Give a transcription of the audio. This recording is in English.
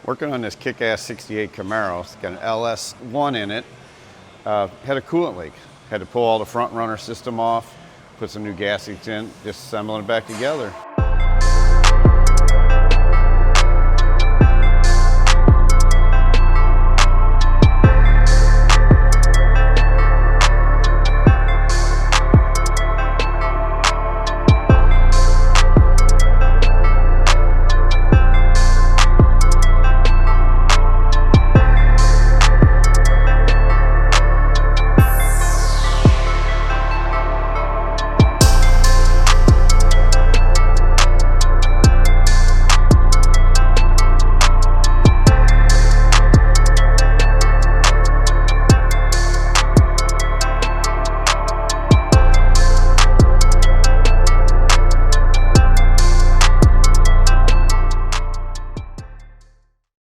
Working on this kick-ass 68 Camaro. It's got an LS1 in it. Had a coolant leak. Had to pull all the front runner system off, put some new gaskets in, just assembling it back together.